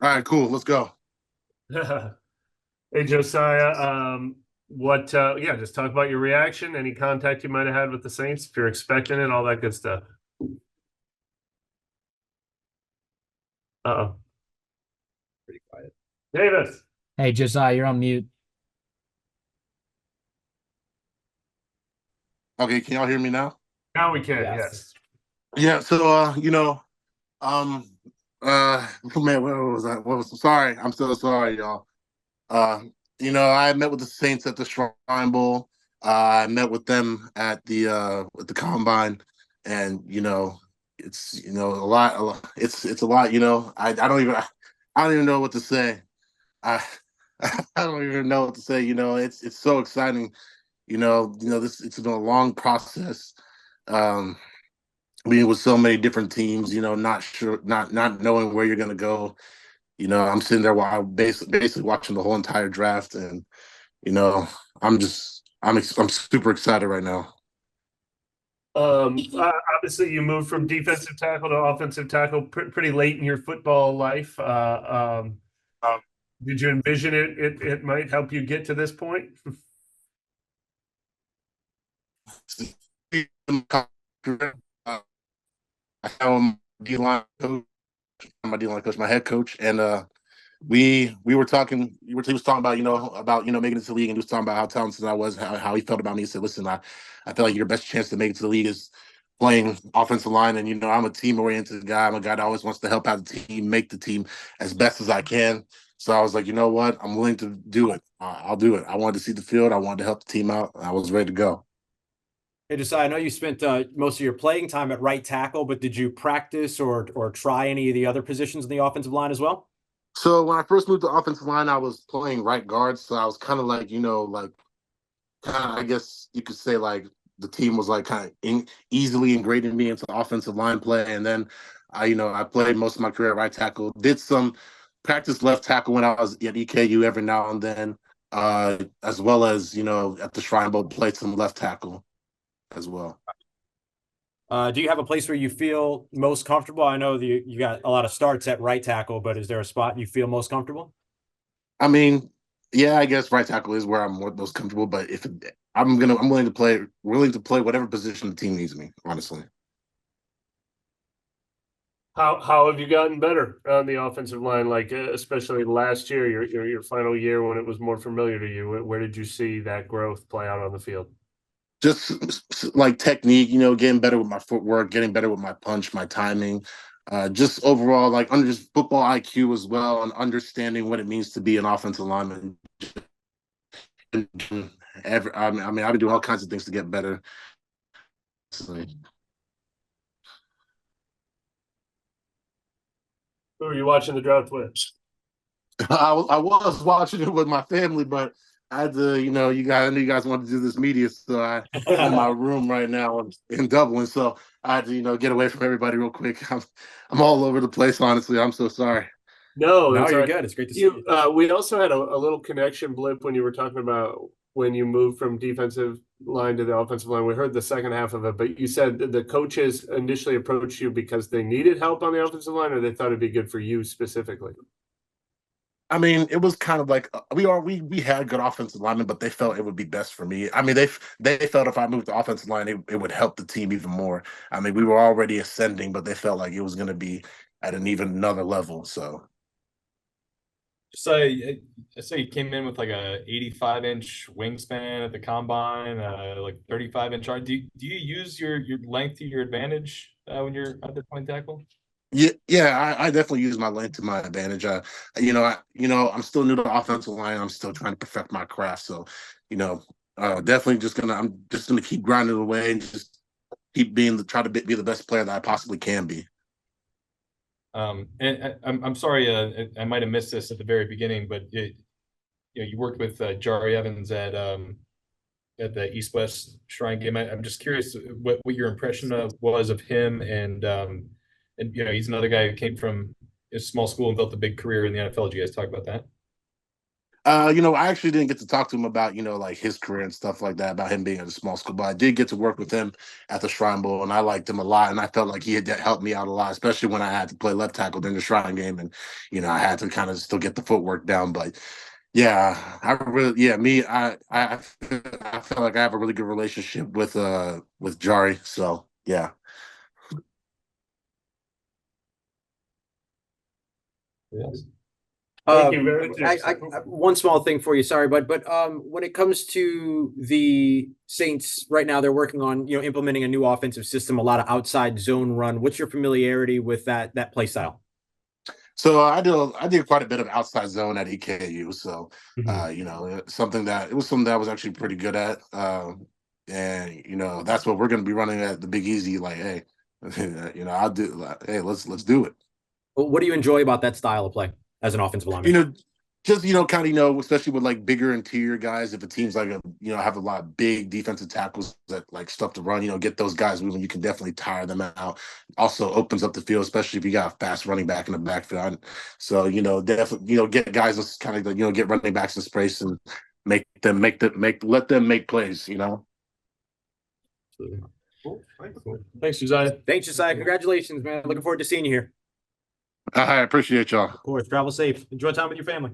All right, cool. Let's go. Hey Josiah, just talk about your reaction, any contact you might have had with the Saints, if you're expecting it, all that good stuff. Uh-oh. Pretty quiet. Davis. Hey, Josiah, you're on mute. Okay, can y'all hear me now? Now we can, Yes. yes. Yeah. So, um, man, what was that? Sorry, I'm so sorry, y'all. Uh, I met with the Saints at the Shrine Bowl. I met with them at the Combine, and it's a lot. It's a lot. I don't even know what to say. I I don't even know what to say. It's so exciting. This it's been a long process. Um, Being with so many different teams, not sure, not knowing where you're gonna go. I'm sitting there while I'm basically watching the whole entire draft, and you know, I'm super excited right now. Obviously, you moved from defensive tackle to offensive tackle pretty late in your football life. Did you envision it might help you get to this point? I have my D-line coach, my head coach, and we were talking. He was talking about making it to the league, and he was talking about how talented I was, how he felt about me. He said, "Listen, I feel like your best chance to make it to the league is playing offensive line, and I'm a team oriented guy. I'm a guy that always wants to help out the team, make the team as best as I can." So I was like, you know what? I'm willing to do it. I'll do it. I wanted to see the field. I wanted to help the team out. I was ready to go. Hey, Josiah, I know you spent most of your playing time at right tackle, but did you practice or try any of the other positions in the offensive line as well? So when I first moved to offensive line, I was playing right guard. So I was kind of like, I guess you could say like the team was like kind of easily ingrained me into offensive line play. And then I played most of my career at right tackle. Did some practice left tackle when I was at EKU every now and then, as well as at the Shrine Bowl played some left tackle as well. Do you have a place where you feel most comfortable? I know that you got a lot of starts at right tackle, but is there a spot you feel most comfortable? I mean, yeah, I guess right tackle is where I'm most comfortable. But I'm willing to play whatever position the team needs me. Honestly. How have you gotten better on the offensive line? Like especially last year, your final year when it was more familiar to you. Where did you see that growth play out on the field? Just like technique, getting better with my footwork, getting better with my punch, my timing, just overall like under just football IQ as well, and understanding what it means to be an offensive lineman. I've been doing all kinds of things to get better. Who are you watching the draft with? I was watching it with my family, but I had to, I knew you guys wanted to do this media, so I'm in my room right now in Dublin, so I had to, get away from everybody real quick. I'm all over the place, honestly. I'm so sorry. No, you're good. It's great to see you. We also had a little connection blip when you were talking about when you moved from defensive line to the offensive line. We heard the second half of it, but you said the coaches initially approached you because they needed help on the offensive line, or they thought it'd be good for you specifically. I mean, it was kind of like we had good offensive linemen, but they felt it would be best for me. I mean, they felt if I moved to offensive line, it would help the team even more. I mean, we were already ascending, but they felt like it was going to be at an even another level. So, So I say you came in with like a 85-inch wingspan at the combine, like 35-inch arm. Do you use your length to your advantage when you're at the point tackle? Yeah, I definitely use my length to my advantage. I'm still new to the offensive line. I'm still trying to perfect my craft. So, definitely I'm just gonna keep grinding away and just keep try to be the best player that I possibly can be. And I'm sorry, I might have missed this at the very beginning, but you worked with Jari Evans at the East West Shrine game. I'm just curious what your impression was of him, and he's another guy who came from a small school and built a big career in the NFL. Did you guys talk about that? I actually didn't get to talk to him about, like his career and stuff like that, about him being at a small school, but I did get to work with him at the Shrine Bowl, and I liked him a lot, and I felt like he had helped me out a lot, especially when I had to play left tackle during the Shrine game, and I had to kind of still get the footwork down. But yeah, I feel like I have a really good relationship with Jari, so yeah. Yes. Thank you very much. One small thing for you, sorry, but when it comes to the Saints right now, they're working on implementing a new offensive system, a lot of outside zone run. What's your familiarity with that play style? So I did quite a bit of outside zone at EKU. So something that I was actually pretty good at. And that's what we're going to be running at the Big Easy. Like, hey, I'll do. Hey, let's do it. Well, what do you enjoy about that style of play as an offensive lineman? Just kind of especially with like bigger interior guys, if a team's like have a lot of big defensive tackles that like stuff to run, get those guys moving, you can definitely tire them out. Also opens up the field, especially if you got a fast running back in the backfield. So definitely get guys that's kind of get running backs in space and let them make plays. Cool. Thanks, Josiah. Thanks, Josiah. Congratulations, man. Looking forward to seeing you here. I appreciate y'all. Of course. Travel safe. Enjoy time with your family.